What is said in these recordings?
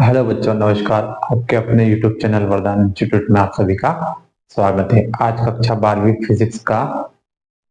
Hello बच्चों, नमस्कार। आपके अपने YouTube चैनल वरदान इंस्टीट्यूट में आप सभी का स्वागत है। आज कक्षा 12वीं फिजिक्स का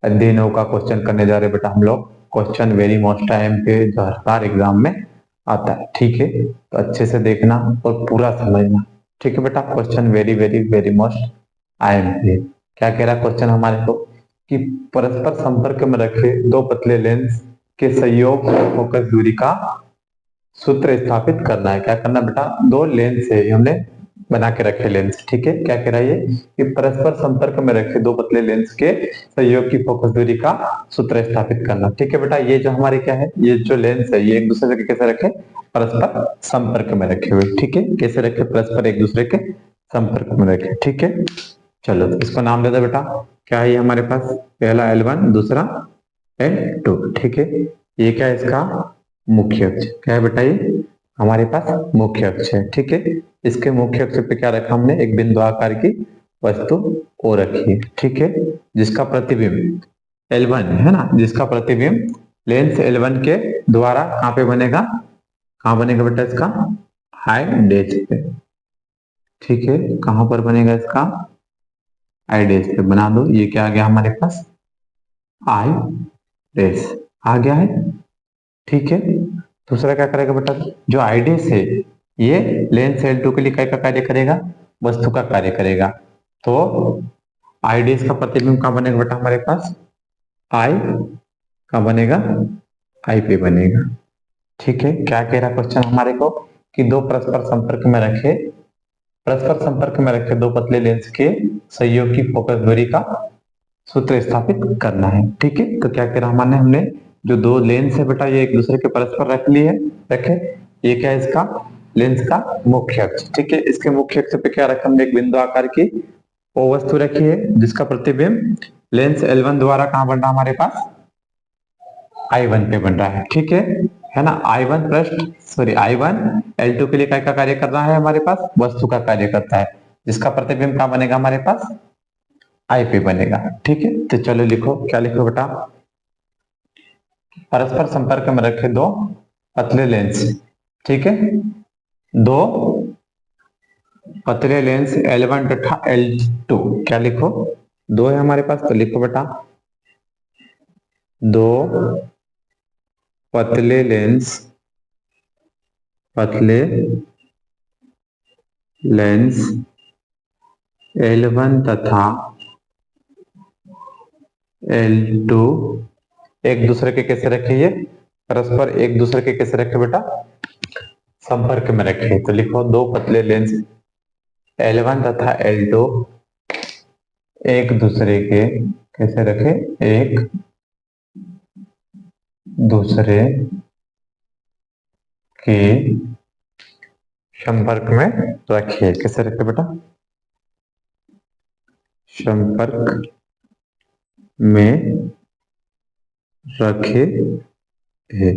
अध्ययनों का क्वेश्चन करने जा रहे बेटा हम लोग। क्वेश्चन वेरी मोस्ट टाइम पे जो हर एग्जाम में आता है, ठीक है? तो अच्छे से देखना और पूरा समझना, ठीक है बेटा? Question very very very most IMP। क्या कह रहा है क्वेश्चन हमारे को कि परस्पर संपर्क में रखे दो पतले लेंस के संयोग फोकस दूरी का सूत्र स्थापित करना है। क्या करना बेटा? दो लेंस है, हमने बना के रखे लेंस, ठीक है? क्या कह रहा है ये कि परस्पर संपर्क में रखे दो पतले लेंस के संयोग की फोकस दूरी का सूत्र स्थापित करना, ठीक है बेटा? ये जो हमारे क्या है, ये जो लेंस है ये एक दूसरे के कैसे रखे? परस्पर संपर्क में रखे हुए, ठीक है? कैसे रखे? परस्पर एक दूसरे के संपर्क में रखे, ठीक है? चलो तो इसको नाम दे दो बेटा। क्या है ये हमारे पास? पहला L1, दूसरा L2, ठीक है? ये क्या है इसका? मुख्य अक्ष। क्या है बेटा? ये हमारे पास मुख्य अक्ष है, ठीक है? इसके मुख्य अक्ष पे क्या रखा हमने? एक बिंदु आकार की वस्तु ओ रखी है, ठीक है? जिसका प्रतिबिंब L1 है ना, जिसका प्रतिबिंब लेंस L1 के द्वारा कहाँ पे बनेगा? कहाँ बनेगा बेटा इसका? आई डैश पे, ठीक है? कहाँ पर बनेगा इसका? आई डैश पे बना दो। ये क्या आ गया हमारे पास? आई डैश आ गया है, ठीक है? दूसरा क्या करेगा बेटा? जो आईडीएस है ये लेंस L2 के लिए क्या का कार्य करेगा? वस्तु का कार्य करेगा। तो आईडीएस का प्रतिबिंब कहाँ बनेगा बेटा हमारे पास? आई कहाँ बनेगा? आई पे बनेगा, ठीक है? क्या कह रहा क्वेश्चन हमारे को कि दो परस्पर संपर्क में रखे दो पतले लेंस के संयोग की फोकस दूरी का सूत्र स्थापित करना है, ठीक है? तो क्या कह रहा हमारे हमने जो दो लेंस है बेटा ये एक दूसरे के परस्पर रख लिए रखे। ये क्या है इसका? लेंस का मुख्य अक्ष, ठीक है? इसके मुख्य अक्ष पे क्या रखा हमने? एक बिंदु आकार की वो वस्तु रखी है जिसका प्रतिबिंब लेंस L1 द्वारा कहां बन रहा है हमारे पास? I1 पे बन रहा है, ठीक है ना? I1 पृष्ठ सॉरी I1 L2 के लिए क्या का कार्य कर रहा है हमारे पास? वस्तु का कार्य करता है, जिसका प्रतिबिंब कहां बनेगा हमारे पास? आई पे बनेगा, ठीक है? तो चलो लिखो, क्या लिखो बेटा? परस्पर संपर्क में रखे दो पतले लेंस, ठीक है? दो पतले लेंस L1 तथा L2। क्या लिखो? दो है हमारे पास, तो लिखो बेटा दो पतले लेंस L1 तथा L2 एक दूसरे के कैसे रखे? ये परस्पर एक दूसरे के कैसे रखे बेटा? संपर्क में रखे। तो लिखो दो पतले लेंस L1 तथा L2 एक दूसरे के कैसे रखे? एक दूसरे के संपर्क में रखे। कैसे रखे बेटा? संपर्क में रखे है,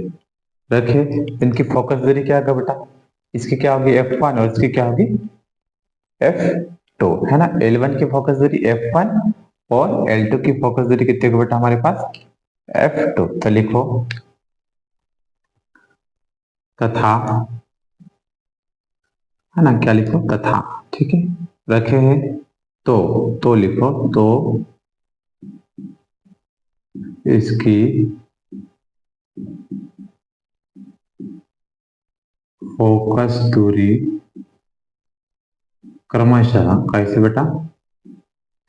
रखे। इनकी फोकस दूरी क्या होगा बेटा? इसकी क्या होगी? F1 और इसकी क्या होगी? F2, है ना? L1 की फोकस दूरी F1 और L2 की फोकस दूरी कितनी होगी बेटा हमारे पास? F2। तो लिखो तथा, है ना? क्या लिखो? तथा, ठीक है? रखे हैं तो लिखो तो इसकी फोकस दूरी क्रमशः, कैसे बेटा?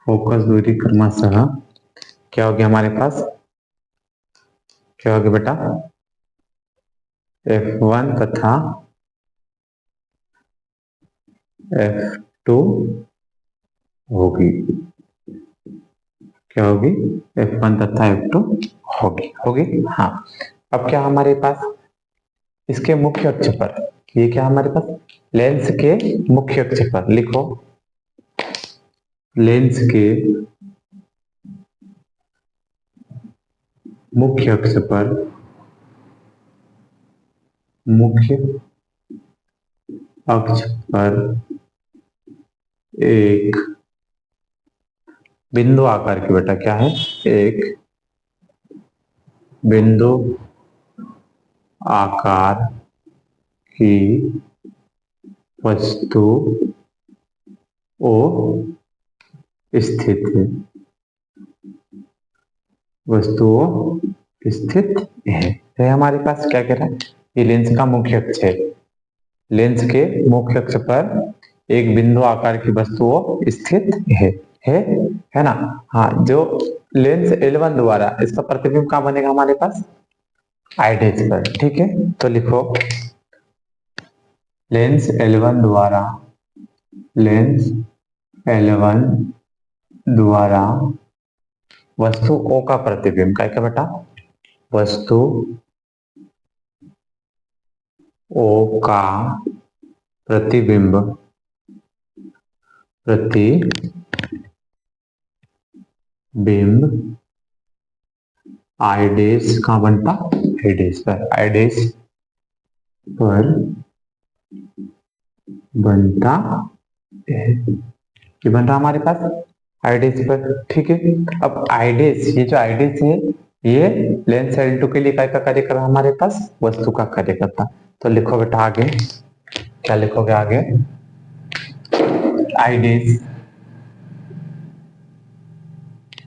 फोकस दूरी क्रमशः क्या होगी हमारे पास? क्या होगी बेटा? F1 तथा F2 होगी। क्या होगी? F1 तथा F2 होगी। हाँ, अब क्या हमारे पास इसके मुख्य अक्ष पर, ये क्या हमारे पास? लेंस के मुख्य अक्ष पर लिखो लेंस के मुख्य अक्ष पर एक बिंदु आकार की बेटा क्या है? एक बिंदु आकार की वस्तु ओ स्थित है, वस्तुओं स्थित है। तो हमारे पास क्या कह रहा है, ये लेंस का मुख्य अक्ष है। लेंस के मुख्य अक्ष पर एक बिंदु आकार की वस्तुओं स्थित है ना। हाँ, जो लेंस L1 द्वारा इसका प्रतिबिंब कहाँ बनेगा हमारे पास, आइडेज पर। ठीक है, तो लिखो लेंस L1 द्वारा, लेंस L1 द्वारा वस्तु O का प्रतिबिंब, क्या बेटा, वस्तु O का प्रतिबिंब, आइडेस कहाँ बनता, आइडेस पर, आइडेस पर बनता है। ये बन रहा हमारे पास आइडेस पर। ठीक है, अब आइडेस, ये जो आइडेस है ये लेंस L2 के लिए क्या का कार्य कर रहा है हमारे पास, वस्तु का कार्य करता। तो लिखो बेटा आगे, क्या लिखोगे आगे, आइडेस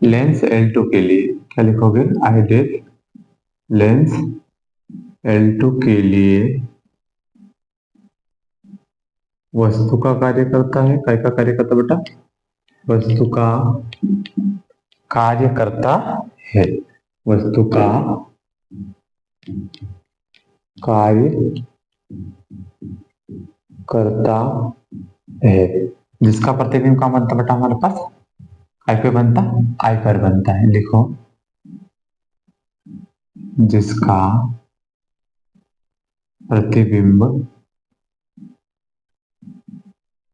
लेंस L2 के लिए, क्या लिखोगे, आइडेस लेंस L2 के लिए वस्तु का कार्य करता है। काय का कार्य करता बेटा, वस्तु का कार्य करता है, वस्तु का कार्य करता है, जिसका प्रतिबिंब कहाँ बनता बेटा हमारे पास, आई पे बनता, आई पर बनता है। लिखो जिसका प्रतिबिंब,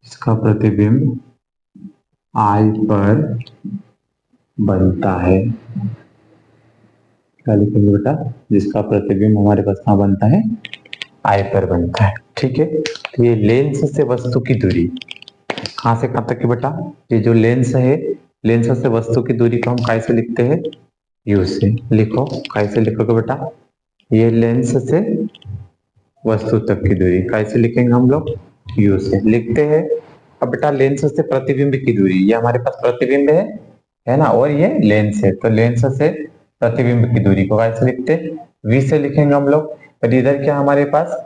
इसका प्रतिबिंब आई पर बनता है। क्या लिखेंगे बेटा, जिसका प्रतिबिंब हमारे पास कहाँ बनता है, आई पर बनता है। ठीक है, तो ये लेंस से वस्तु की दूरी कहाँ से कहाँ तक की बेटा, ये जो लेंस है, लेंस से वस्तु की दूरी को हम कैसे लिखते हैं, यू से। लिखो कैसे लिखोगे बेटा, ये लेंस से वस्तु तक की दूरी कैसे लिखेंगे हम लोग, यू से लिखते हैं। अब बेटा लेंस से प्रतिबिंब की दूरी, ये हमारे पास प्रतिबिंब है ना, और ये लेंस है, तो लेंस से प्रतिबिंब की दूरी को कैसे लिखते, वी से लिखेंगे हम लोग। और इधर क्या हमारे पास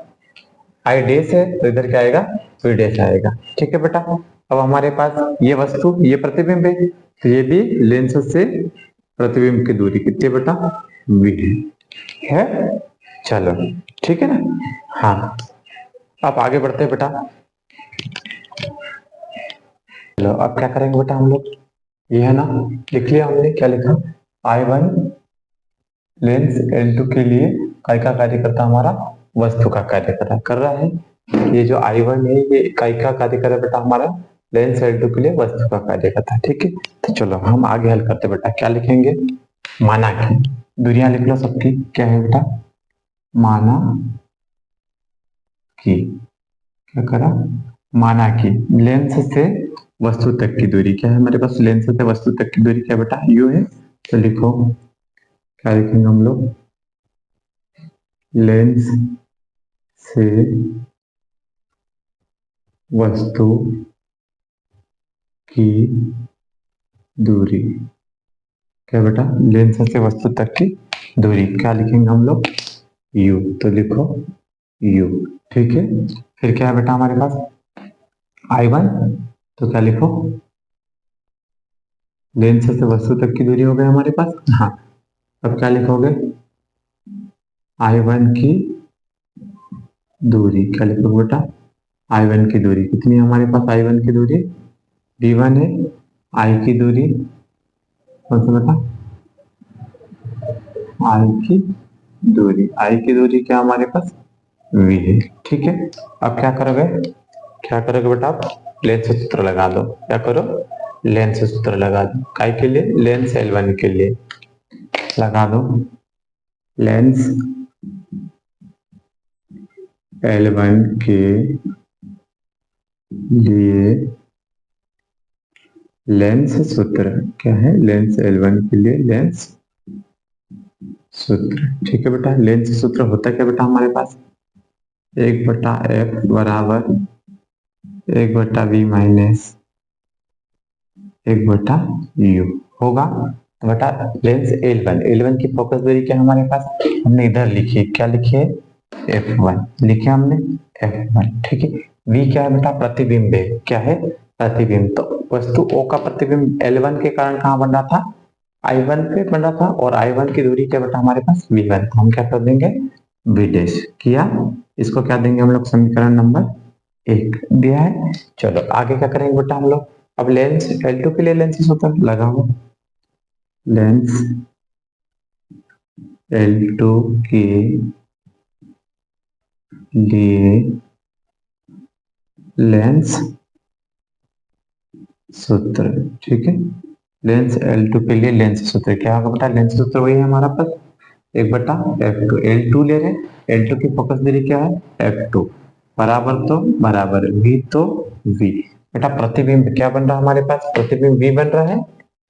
आई डेस है, तो इधर क्या आएगा, वी डेस आएगा। ठीक है बेटा, अब हमारे पास ये वस्तु, ये प्रतिबिंब है, तो ये भी लेंस से प्रतिबिंब की दूरी कितनी बेटा, वी है। चलो ठीक है ना। हाँ, अब आगे बढ़ते हैं बेटा। चलो अब क्या करेंगे बेटा हम लोग, ये है ना, लिख लिया हमने, क्या लिखा, I1 लेंस L2 के लिए काय का कार्य करता, हमारा वस्तु का कार्य कर रहा है। ये जो I1 है ये काय का कार्य कर रहा है बेटा, हमारा लेंस L2 के लिए वस्तु का कार्य करता है। ठीक है, तो चलो हम आगे हल करते बेटा, क्या लिखेंगे, माना कि, दूरियां लिख लो सबकी, क्या है बेटा, माना कि, क्या करा, माना कि लेंस से वस्तु तक की दूरी, क्या है हमारे पास, लेंस से वस्तु तक की दूरी क्या बेटा, यू है। तो लिखो क्या लिखेंगे हम लोग, लेंस से वस्तु की दूरी, क्या बेटा, लेंस से वस्तु तक की दूरी क्या लिखेंगे हम लोग, यू। तो लिखो यू। ठीक है, फिर क्या है बेटा हमारे पास, I1, तो क्या लिखो, लेंस से वस्तु तक की दूरी हो गई हमारे पास। हाँ, अब क्या लिखोगे, I1 की दूरी, क्या लिखोगे बेटा, I1 की दूरी कितनी है हमारे पास, I1 की दूरी V1 है, I की दूरी कौन सा बेटा, I की दूरी क्या हमारे पास, V है। ठीक है, अब क्या करोगे, बेटा आप लेंस सूत्र लगा दो, क्या करो, लेंस सूत्र लगा दो, काय के लिए, लेंस L1 के लिए लगा दो, लेंस L1 के लिए लेंस सूत्र, क्या है, लेंस L1 के लिए लेंस सूत्र। ठीक है बेटा, लेंस सूत्र होता क्या बेटा हमारे पास, 1/f बराबर एक बटा वी माइनस एक बटा यू होगा। तो बटा लेंस L1 की फोकस दूरी क्या है हमारे पास, हमने इधर लिखी है, क्या लिखी है, F1 लिखे हमने, F1 ठीक है। V क्या है बेटा, प्रतिबिंब है, क्या है, प्रतिबिंब। तो वस्तु O का प्रतिबिंब L1 के कारण कहाँ बन रहा था, I1 पे बन रहा था, और I1 की दूरी क्या बेटा हमारे पास V1, तो हम क्या कर देंगे V डैश किया, इसको क्या देंगे हम लोग, समीकरण नंबर 1 दिया है। चलो आगे क्या करेंगे बेटा हम लोग, अब लेंस L2 के लिए लेंस सूत्र लगाओ, लेंस L2 के लिए लेंस सूत्र, ठीक है। लेंस L2 के लिए लेंस सूत्र क्या होगा बेटा, लेंस सूत्र वही है हमारा पास, एक बटा F2, L2 ले रहे, L2 की फोकस दूरी क्या है F2, बराबर तो बराबर V तो V। बेटा प्रतिबिंब क्या बन रहा है हमारे पास, प्रतिबिंब V बन रहा है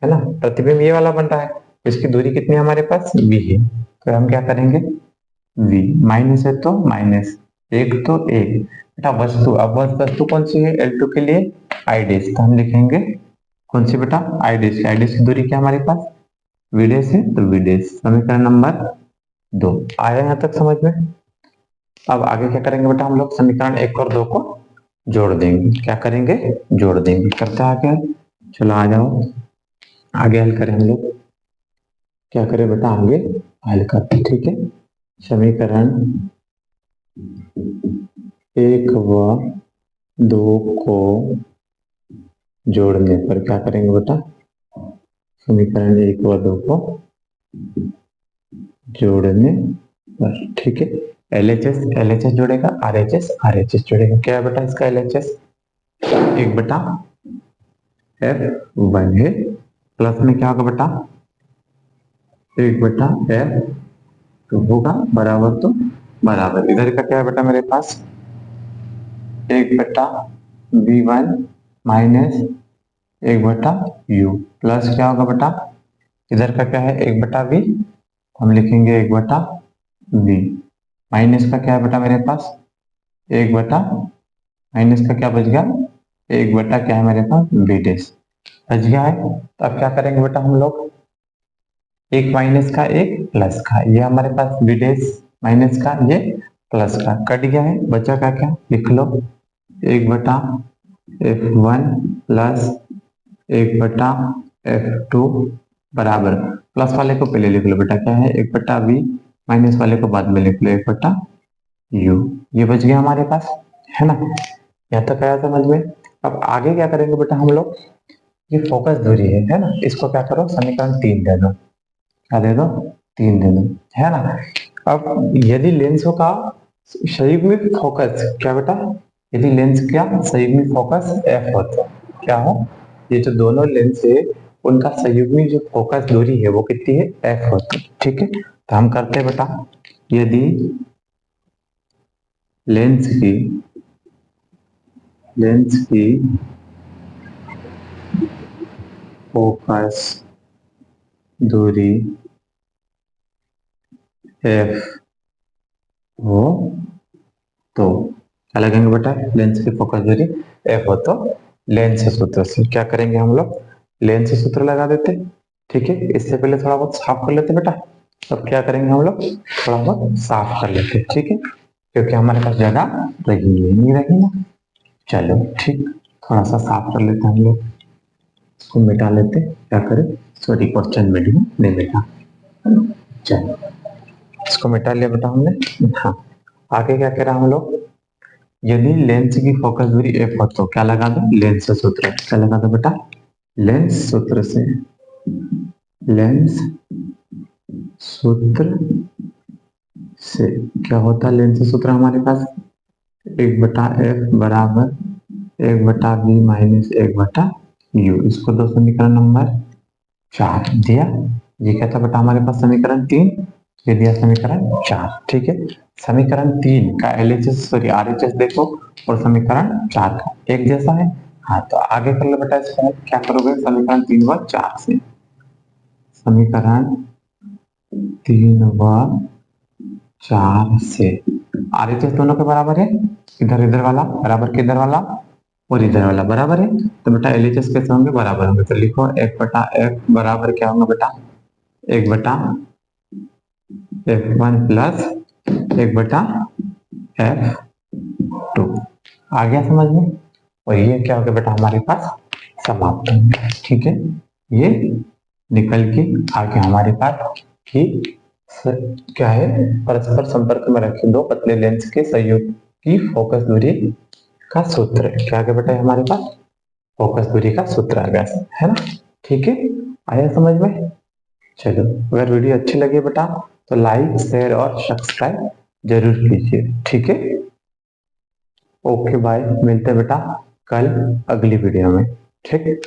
ना, प्रतिबिंब ये वाला बन रहा है, इसकी दूरी कितनी है हमारे पास V है, तो हम क्या करेंगे V माइनस है तो माइनस, एक तो एक। बेटा वस्तु, अब वस्तु कौन सी है L2 के लिए I डैश, तो हम लिखेंगे कौन सी बेटा I डैश, I डैश की दूरी क्या हमारे पास V डैश है, तो V डैश, समीकरण नंबर 2 आया यहाँ तक समझ में। अब आगे क्या करेंगे बेटा हम लोग, समीकरण 1 और 2 को जोड़ देंगे, क्या करेंगे जोड़ देंगे, करते हैं आगे, चलो आ जाओ आगे हल करें हम लोग, क्या करें बेटा आगे हल करते, ठीक है। समीकरण 1 व 2 को जोड़ने पर क्या करेंगे बेटा, समीकरण 1 व 2 को जोड़ने पर, ठीक है। LHS जोड़ेगा, RHS जोड़ेगा, क्या है बेटा इसका LHS, एक बटा F1 है, प्लस में क्या होगा बेटा एक बटा F2 होगा, बराबर तो बराबर, इधर का क्या है बेटा मेरे पास एक बटा V1 माइनस एक बटा U, प्लस क्या होगा बेटा इधर का क्या है एक बटा V, हम लिखेंगे एक बटा V, माइनस का क्या है बेटा मेरे पास एक बटा, माइनस का क्या बच गया एक बटा क्या है मेरे पास V डैश बच गया है। तो अब क्या करेंगे बेटा हम लोग, एक माइनस का एक प्लस का, ये हमारे पास V डैश माइनस का ये प्लस का कट गया है, बचा का क्या लिख लो एक बटा F1 प्लस एक बटा F2 बराबर, प्लस वाले को पहले लिख लो बेटा क्या है एक बटा V, माइनस वाले को बाद में लिख लो एक बटा U, ये बच गया हमारे पास, है ना, यहाँ तक आया समझ में। अब आगे क्या करेंगे बेटा हम लोग, ये फोकस दूरी है ना, इसको क्या करो समीकरण 3 दे दो, क्या दे दो 3 दे दो, है ना। अब यदि लेंसों का संयुग्मिक फोकस क्या बेटा, यदि लेंस क्या संयुग्मिक फोकस F हो तो क्या हो, ये जो दोनों लेंस है उनका संयुग्मिक जो फोकस दूरी है वो कितनी है F हो तो, ठीक है। तो हम करते हैं बेटा, यदि लेंस की फोकस दूरी F हो तो क्या लगेंगे बेटा, लेंस की फोकस दूरी F हो तो लेंस सूत्र से क्या करेंगे हम लोग, लेंस सूत्र लगा देते, ठीक है। इससे पहले थोड़ा बहुत साफ कर लेते बेटा, अब क्या करेंगे हम लोग थोड़ा बहुत साफ कर लेते, ठीक है, क्योंकि हमारे पास जगह रही नहीं रही ना। चलो ठीक, थोड़ा सा साफ कर लेते हम लोग, इसको मिटा लेते, क्या करें सॉरी क्वेश्चन वीडियो नहीं मिटा, चलो इसको मिटा लिया बेटा हमने। हाँ आगे क्या कह रहा हम लोग, यदि लेंस की फोकस दूरी F हो तो क्या लगा दो लेंस सूत्र, क्या लगा दो बेटा लेंस सूत्र से, लेंस सूत्र से क्या होता है, लेंस सूत्र हमारे पास एक बटा F बराबर एक बटा V माइनस एक बटा U, इसको दो समीकरण नंबर 4 दिया, ये क्या था बेटा हमारे पास समीकरण 3, ये दिया समीकरण 4, ठीक है। समीकरण 3 का LHS सॉरी RHS देखो और समीकरण 4 का एक जैसा है, हाँ तो आगे कर लो बेटा इसको, क्या करोगे समीकरण 3 व 4 से, समीकरण 3 व 4 से RHS दोनों के बराबर है, इधर इधर वाला बराबर के इधर वाला, और इधर वाला बराबर है, तो बेटा एलएचएस कैसे होंगे, बराबर होंगे। तो लिखो एफ बटा एफ बराबर क्या होगा बेटा, 1/f1 प्लस 1/f2। आ गया समझ में। और ये क्या हो गया बेटा हमारे पास समाप्त हो गया। ठीक है, ये निकल के आ गया हमारे पास कि क्या है, परस्पर संपर्क में रखे दो पतले लेंस के सहयोग की फोकस दूरी का सूत्र क्या गया बेटा हमारे पास, फोकस दूरी का सूत्र आ गया है ना। ठीक है, आया समझ में। चलो, अगर वीडियो अच्छी लगी बेटा तो लाइक शेयर और सब्सक्राइब जरूर कीजिए। ठीक है, ओके बाय, मिलते हैं बेटा कल अगली वीडियो में। ठीक।